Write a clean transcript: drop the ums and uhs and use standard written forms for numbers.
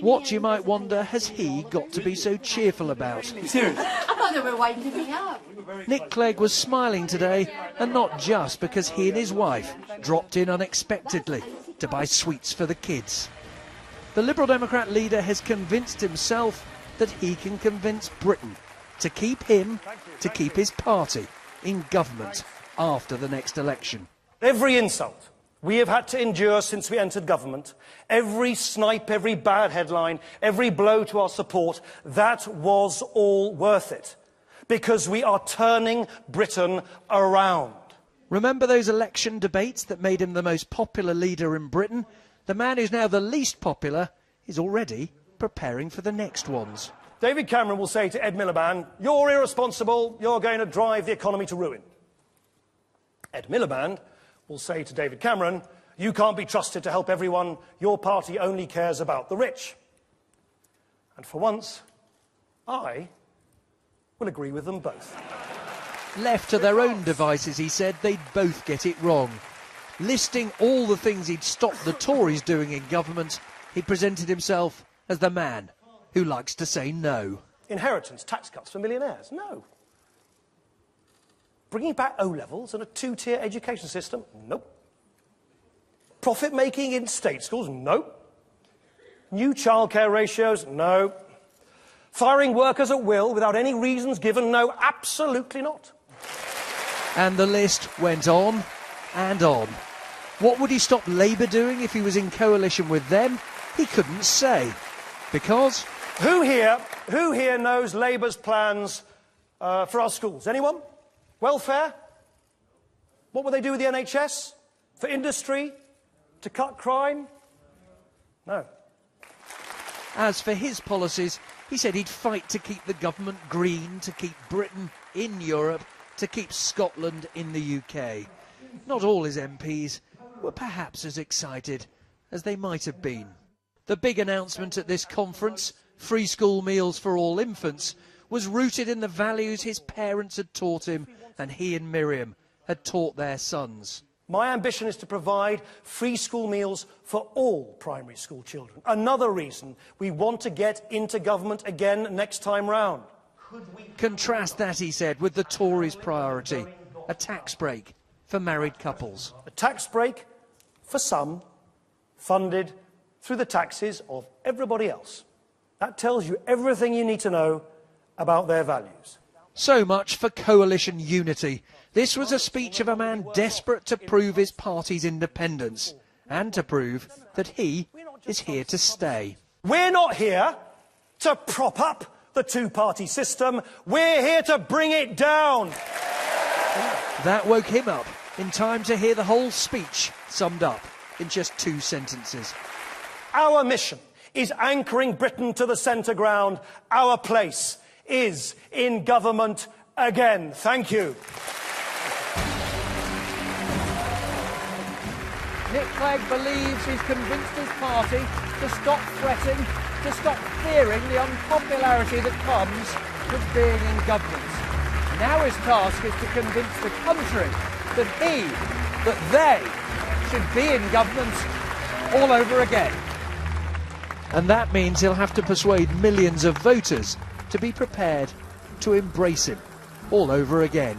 What, you might wonder, has he got to be so cheerful about? Serious? I thought they were winding me up. Nick Clegg was smiling today, and not just because he and his wife dropped in unexpectedly to buy sweets for the kids. The Liberal Democrat leader has convinced himself that he can convince Britain to keep him, to keep his party in government after the next election. Every insult we have had to endure since we entered government, every snipe, every bad headline, every blow to our support, that was all worth it. Because we are turning Britain around. Remember those election debates that made him the most popular leader in Britain? The man who's now the least popular is already preparing for the next ones. David Cameron will say to Ed Miliband, "You're irresponsible, you're going to drive the economy to ruin." Ed Miliband will say to David Cameron, "You can't be trusted to help everyone, your party only cares about the rich." And for once, I will agree with them both. Left to their own devices, he said, they'd both get it wrong. Listing all the things he'd stopped the Tories doing in government, he presented himself as the man who likes to say no. Inheritance tax cuts for millionaires? No. Bringing back O-levels and a two-tier education system? Nope. Profit-making in state schools? Nope. New childcare ratios? No. Firing workers at will without any reasons given? No, absolutely not. And the list went on and on. What would he stop Labour doing if he was in coalition with them? He couldn't say. Because... Who here knows Labour's plans for our schools? Anyone? Welfare? What will they do with the NHS? For industry? To cut crime? No. As for his policies, he said he'd fight to keep the government green, to keep Britain in Europe, to keep Scotland in the UK. Not all his MPs were perhaps as excited as they might have been. The big announcement at this conference, free school meals for all infants, was rooted in the values his parents had taught him and he and Miriam had taught their sons. My ambition is to provide free school meals for all primary school children. Another reason we want to get into government again next time round. Contrast that, he said, with the Tories' priority, a tax break for married couples. A tax break for some, funded through the taxes of everybody else. That tells you everything you need to know about their values. So much for coalition unity. This was a speech of a man desperate to prove his party's independence and to prove that he is here to stay. We're not here to prop up the two-party system. We're here to bring it down. That woke him up in time to hear the whole speech summed up in just 2 sentences. Our mission is anchoring Britain to the centre ground. Our place is in government again. Thank you. Nick Clegg believes he's convinced his party to stop fretting, to stop fearing the unpopularity that comes with being in government. Now his task is to convince the country that they should be in government all over again. And that means he'll have to persuade millions of voters to be prepared to embrace him all over again.